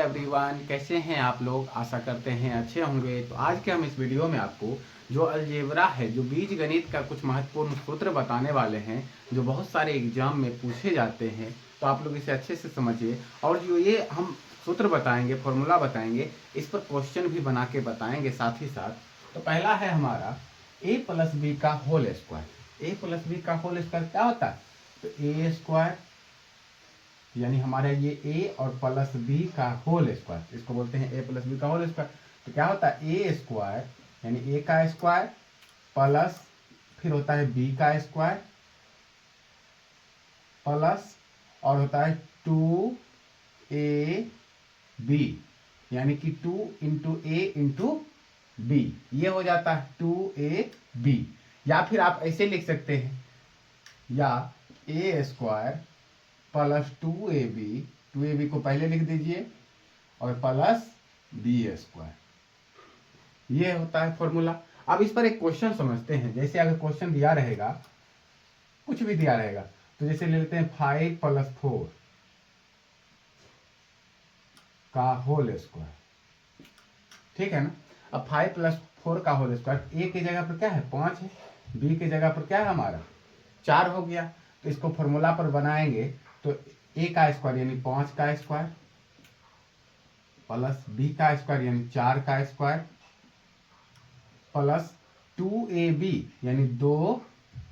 Everyone, कैसे हैं आप लोग। आशा करते हैं अच्छे होंगे। तो आज के हम इस वीडियो में आपको जो अलजेब्रा है, जो बीज गणित का कुछ महत्वपूर्ण सूत्र बताने वाले हैं, जो बहुत सारे एग्जाम में पूछे जाते हैं। तो आप लोग इसे अच्छे से समझिए। और जो ये हम सूत्र बताएंगे, फॉर्मूला बताएंगे, इस पर क्वेश्चन भी बना के बताएंगे साथ ही साथ। तो पहला है हमारा a प्लस बी का whole square. a plus B का होल स्क्वायर क्या होता है? तो ए स्क्वायर यानी हमारा ये a और प्लस बी का होल स्क्वायर, इसको बोलते हैं a प्लस बी का होल स्क्वायर। तो क्या होता है? ए स्क्वायर यानी a का स्क्वायर प्लस फिर होता है b का स्क्वायर प्लस और होता है 2ab यानी कि 2 इंटू ए इंटू बी, ये हो जाता है 2ab। या फिर आप ऐसे लिख सकते हैं, या ए स्क्वायर प्लस 2ab को पहले लिख दीजिए और प्लस बी स्क्वायर, ये होता है फॉर्मूला। अब इस पर एक क्वेश्चन समझते हैं। जैसे अगर क्वेश्चन दिया रहेगा, कुछ भी दिया रहेगा, तो जैसे ले लेते हैं 5 प्लस 4 का होल स्क्वायर, ठीक है ना। अब 5 प्लस 4 का होल स्क्वायर, ए की जगह पर क्या है? 5 है, बी की जगह पर क्या है हमारा? 4 हो गया। तो इसको फॉर्मूला पर बनाएंगे तो a का स्क्वायर यानी 5 का स्क्वायर प्लस b का स्क्वायर यानी 4 का स्क्वायर प्लस 2ab यानी 2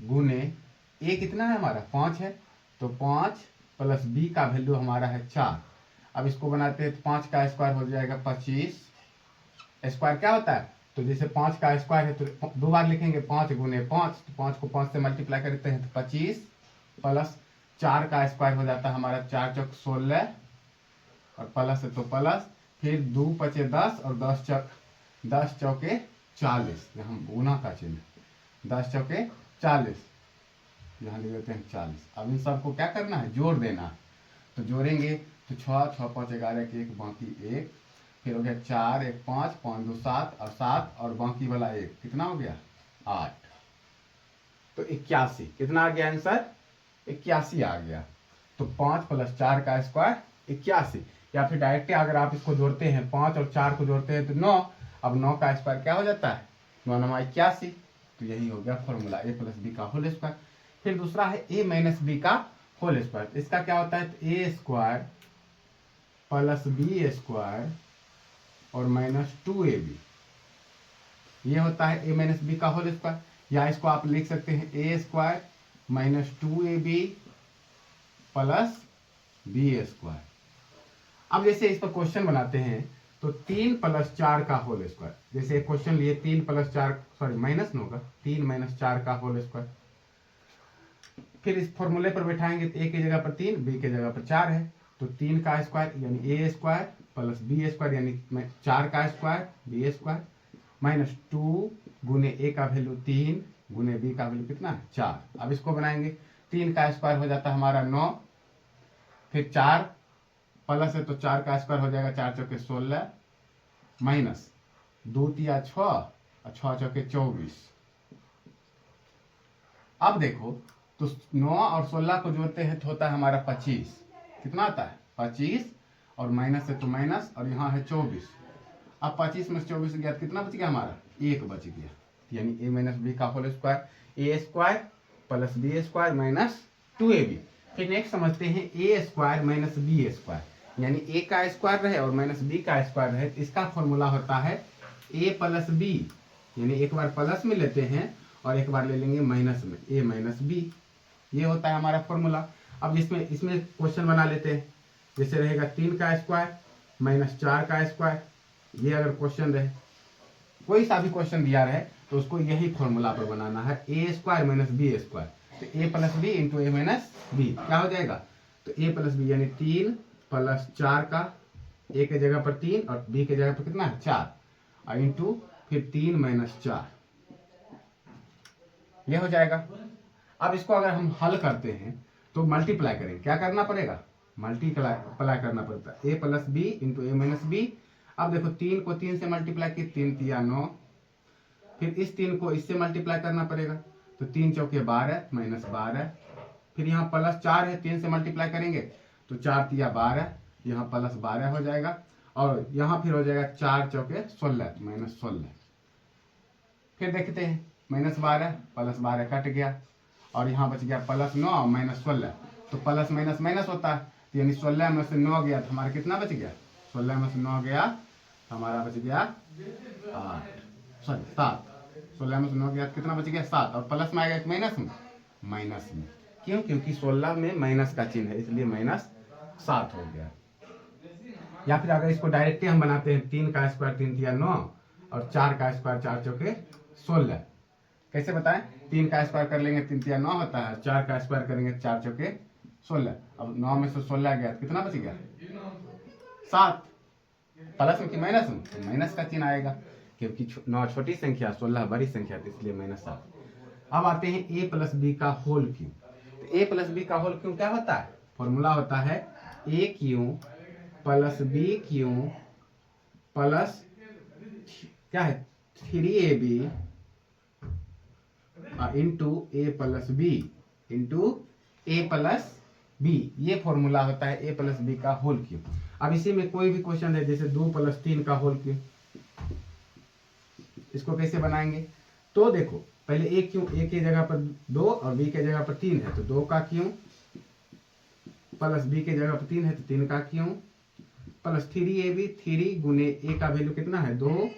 गुने a कितना है हमारा? 5 है, तो 5 प्लस b का वैल्यू हमारा है 4। अब इसको बनाते हैं तो 5 का स्क्वायर हो जाएगा 25। स्क्वायर क्या होता है? तो जैसे 5 का स्क्वायर है तो दो बार लिखेंगे, 5 गुने 5, तो 5 को 5 से मल्टीप्लाई करते हैं तो 25 प्लस 4 का स्क्वायर हो जाता है हमारा 4 चौक 16 और प्लस है तो प्लस, फिर 2 पचे 10 और 10 चौके 40, यहाँ गुना का चिन्ह, 10 चौके 40, यहाँ लिख देते हैं 40। अब इन सबको क्या करना है? जोड़ देना है। तो जोड़ेंगे तो 6 6 5 11 के 1 बाकी 1, फिर हो गया 4 1 5 5 2 7 और 7 और बाकी वाला 1, कितना हो गया? 8। तो 81, कितना आ गया आंसर? 81 आ गया। तो 5 प्लस 4 का स्क्वायर 81। या फिर डायरेक्ट अगर आप इसको जोड़ते हैं, 5 और 4 को जोड़ते हैं तो 9। अब 9 का स्क्वायर क्या हो जाता है? 9 9 81। तो यही हो गया फॉर्मूला, a प्लस बी का होल स्क्वायर। फिर दूसरा है a माइनस बी का होल स्क्वायर। इसका क्या होता है? तो a square plus B square और माइनस 2ab, ये होता है a माइनस बी का होल स्क्वायर। या इसको आप लिख सकते हैं a square minus 2ab plus B square. अब जैसे इस पर क्वेश्चन बनाते हैं तो 3 प्लस 4 का होल स्क्वायर, जैसे एक क्वेश्चन लिए 3 प्लस 4, सॉरी माइनस न होगा, 3 माइनस 4 का होल स्क्वायर। फिर इस फॉर्मूले पर बैठाएंगे तो a की जगह पर 3, b की जगह पर 4 है, तो 3 का स्क्वायर यानी a square plus B square यानी 4 का स्क्वायर बी स्क्वायर माइनस 2 गुने a का वैल्यू 3 गुने b का वैल्यू कितना? 4। अब इसको बनाएंगे, 3 का स्क्वायर हो जाता है हमारा 9, फिर 4 प्लस है तो 4 का स्क्वायर हो जाएगा 4 चौके 16 माइनस 2 तिया 6 और 6 चौके 24। अब देखो तो 9 और 16 को जोड़ते हैं तो होता है हमारा 25। कितना आता है? 25 और माइनस है तो माइनस और यहाँ है 24। अब 25 में 24 गया कितना बच गया हमारा? 1 बच गया। यानी a माइनस बी का whole square, a square plus B square minus 2ab। फिर नेक्स्ट समझते हैं a square minus B square, यानी a का स्क्वायर रहे और माइनस b का स्क्वायर रहे, इसका फॉर्मूला होता है a प्लस बी, यानी एक बार प्लस में लेते हैं और एक बार ले लेंगे माइनस में, a माइनस बी, ये होता है हमारा फॉर्मूला। अब इसमें क्वेश्चन बना लेते हैं। जैसे रहेगा 3 का स्क्वायर माइनस 4 का स्क्वायर, ये अगर क्वेश्चन रहे, कोई सा भी क्वेश्चन दिया रहे तो उसको यही फॉर्मूला पर बनाना है, ए स्क्वायर माइनस बी स्क्वायर। तो ए प्लस बी इंटू ए माइनस बी क्या हो जाएगा? तो ए प्लस बी यानी 3 प्लस 4 का, ए के जगह पर 3 और बी के जगह पर कितना है? 4 और इंटू फिर 3 माइनस 4, ये हो जाएगा। अब इसको अगर हम हल करते हैं तो मल्टीप्लाई करेंगे, क्या करना पड़ेगा? मल्टीप्लाई करना पड़ता है, ए प्लस बी इंटू ए माइनस बी। अब देखो 3 को 3 से मल्टीप्लाई किए, 3 तिया 9, फिर इस 3 को इससे मल्टीप्लाई करना पड़ेगा, तो 3 चौके 12 माइनस 12, फिर यहाँ प्लस 4 है, 3 से मल्टीप्लाई करेंगे तो 4 तिया 12, यहाँ प्लस 12 हो जाएगा। और यहाँ फिर हो जाएगा 4 चौके 16 तो -16। फिर देखते हैं -12 प्लस 12 कट गया और यहाँ बच गया +9 -16। तो प्लस माइनस माइनस होता है, तो यानी 16 में से 9 गया तो हमारा कितना बच गया? 16 में से 9 गया तो हमारा बच गया 7। 16 में से 9 गया तो कितना बच गया? 7। और प्लस में आएगा कि माइनस में? माइनस में। क्यों? क्योंकि 16 में माइनस का चिन्ह है, इसलिए -7 हो गया। या फिर अगर इसको डायरेक्टली हम बनाते हैं 3 का स्क्वायर 3 तिया 9 और 4 का स्क्वायर 4 चौके 16। कैसे बताएं? 3 का स्क्वायर कर लेंगे 3 तिया 9 होता है, 4 का स्क्वायर करेंगे 4 चौके 16। अब 9 में से 16 गया तो कितना बच गया? 7। प्लस में कि माइनस में? तो माइनस का चिन्ह आएगा, क्योंकि 9 छोटी संख्या 16 बड़ी संख्या, तो इसलिए -7। अब आते हैं a प्लस बी का होल क्यूब। तो a प्लस बी का होल क्यूब क्या होता है? फॉर्मूला होता है a cube plus B cube plus क्या है 3ab into a plus B into a plus B. ये फॉर्मूला होता है a प्लस बी का होल क्यूब। अब इसी में कोई भी क्वेश्चन है, जैसे 2 + 3 का होल क्यूब, इसको कैसे बनाएंगे? तो देखो पहले a क्यूब, a की जगह पर 2 और b की जगह पर 3 है, तो 2 का क्यूब प्लस b की जगह पर 3 है तो 3 का क्यूब प्लस 3ab। 3 गुने a का वैल्यू कितना है? 2,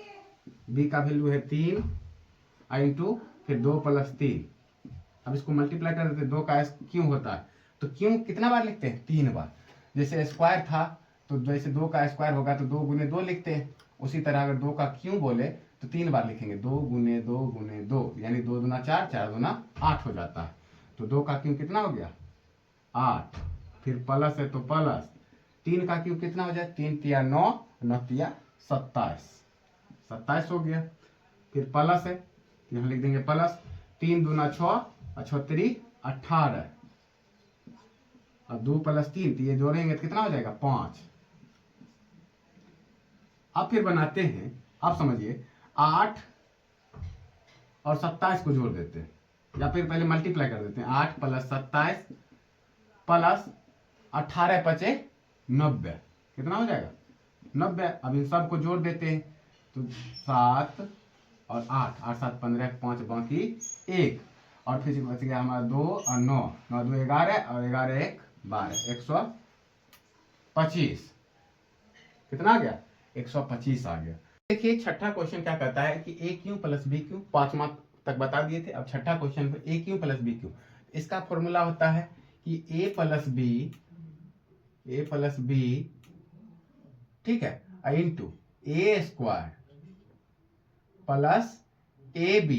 b का वैल्यू है 3 इंटू फिर 2 + 3। अब इसको मल्टीप्लाई कर देते हैं, 2 का क्यूब होता है, तो क्यूब कितना बार लिखते हैं? 3 बार। जैसे स्क्वायर था तो जैसे 2 का स्क्वायर होगा तो 2 गुने 2 लिखते हैं, उसी तरह अगर 2 का क्यूब बोले तो 3 बार लिखेंगे, 2 गुने 2 गुने 2, यानी 2 दूना 4, 4 दूना 8 हो जाता है। तो 2 का क्यूब कितना हो गया? 8। फिर प्लस है तो प्लस 3 का क्यूब कितना हो जाए? 3 तिया 9, 9 तिया 27, 27 हो गया। फिर प्लस है, यहाँ लिख देंगे प्लस 3 दूना 6 और 6 18। अब 2 + 3 तो ये जोड़ेंगे तो कितना हो जाएगा? 5। अब फिर बनाते हैं, आप समझिए 8 और 27 को जोड़ देते हैं, या फिर पहले मल्टीप्लाई कर देते हैं। 8 + 27 प्लस 18 × 5 = 90, कितना हो जाएगा? 90। अब इन सब को जोड़ देते हैं तो 7 और 8, 8 7 15 5 बाकी 1, और फिर बच गया हमारा 2 और 9, 9 2 11 और 11 1 12, 125। कितना आ गया? 125 आ गया। देखिए छठा क्वेश्चन क्या कहता है कि a cube plus B cube, 5 mark तक बता दिए थे। अब छठा क्वेश्चन पे a cube plus B cube, इसका फॉर्मूला होता है कि a प्लस बी ठीक है into a square plus ab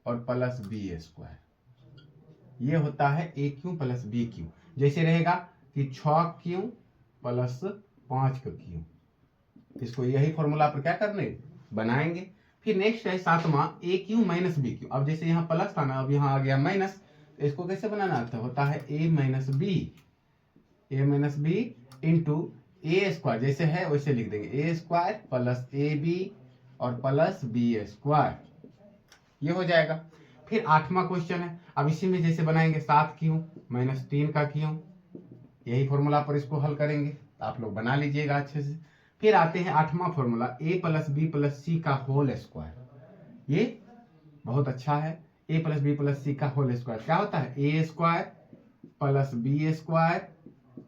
और प्लस बी स्क्वायर, ये होता है a cube plus B cube. जैसे रहेगा कि 6 क्यूब प्लस 5 का क्यूब, इसको यही फॉर्मूला पर क्या करने बनाएंगे। फिर नेक्स्ट है 7वां a cube minus B cube. अब जैसे यहाँ प्लस था ना, अब यहाँ आ गया माइनस, तो इसको कैसे बनाना होता है a minus B into A square, जैसे है वैसे लिख देंगे a square plus A B और प्लस बी स्क्वायर, ये हो जाएगा। फिर 8वां क्वेश्चन है, अब इसी में जैसे बनाएंगे 7 क्यूब माइनस 3 का क्यूब, यही फॉर्मूला पर इसको हल करेंगे, आप लोग बना लीजिएगा अच्छे से। फिर आते हैं 8वां formula a plus B plus C का होल स्क्वायर, ये बहुत अच्छा है। a plus B plus C का होल स्क्वायर क्या होता है? a square plus B square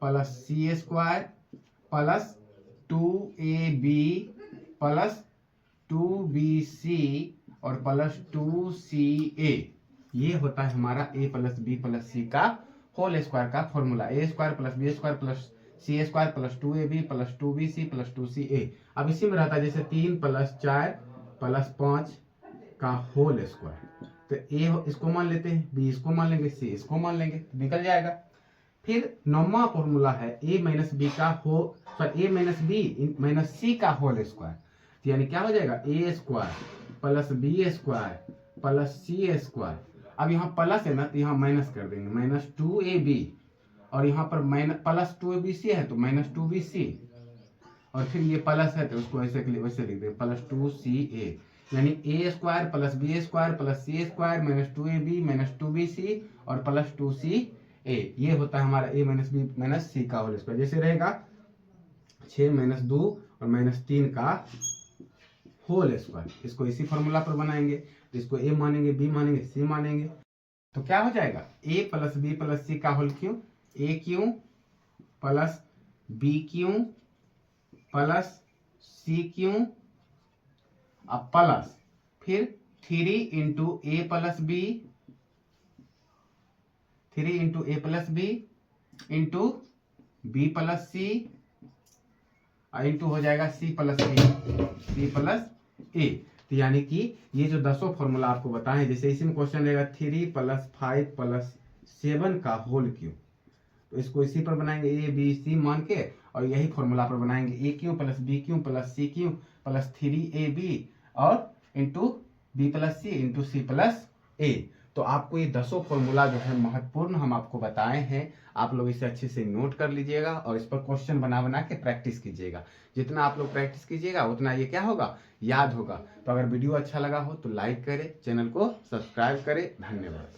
plus C square plus 2ab plus 2bc और प्लस 2ca, ये होता है हमारा a plus B plus C का होल स्क्वायर का formula. a square plus B square plus C square plus 2ab plus 2bc plus 2ca। अब इसी में रहता है जैसे 3 + 4 + 5 का होल स्क्वायर, तो a इसको मान लेते हैं, b इसको मान लेंगे, c इसको मान लेंगे, तो निकल जाएगा। फिर 9वां फॉर्मूला है a माइनस बी का a minus B minus C का होल स्क्वायर, तो यानी क्या हो जाएगा? a square plus B square plus C square. अब यहाँ प्लस है ना, तो यहाँ माइनस कर देंगे, माइनस 2ab, और यहाँ पर प्लस 2bc है तो माइनस 2bc, और फिर ये प्लस है तो उसको वैसे लिख दें प्लस 2ca, यानी a square plus B square plus C square minus 2ab minus 2bc और प्लस 2ca, ये होता है हमारा a minus B minus C का होल स्क्वायर। जैसे रहेगा 6 - 2 और -3 का होल स्क्वायर। इसको इसी फॉर्मूला पर बनाएंगे, तो इसको ए मानेंगे, बी मानेंगे, सी मानेंगे, तो क्या हो जाएगा a plus B plus C का whole cube, A cube plus B cube plus C cube अब प्लस फिर 3 into A plus B, 3 into A plus B into B plus C into हो जाएगा सी plus A, C plus A. तो यानी कि ये जो 10 फॉर्मूला आपको बताए, जैसे इसी में क्वेश्चन रहेगा 3 + 5 + 7 का होल क्यूब, तो इसको इसी पर बनाएंगे ए बी सी मान के, और यही फॉर्मूला पर बनाएंगे A cube plus B cube plus C cube plus 3ab और into B plus C into C plus A. तो आपको ये 10 फॉर्मूला जो है महत्वपूर्ण हम आपको बताए हैं, आप लोग इसे अच्छे से नोट कर लीजिएगा और इस पर क्वेश्चन बना बना के प्रैक्टिस कीजिएगा। जितना आप लोग प्रैक्टिस कीजिएगा उतना ये क्या होगा, याद होगा। तो अगर वीडियो अच्छा लगा हो तो लाइक करें, चैनल को सब्सक्राइब करें। धन्यवाद।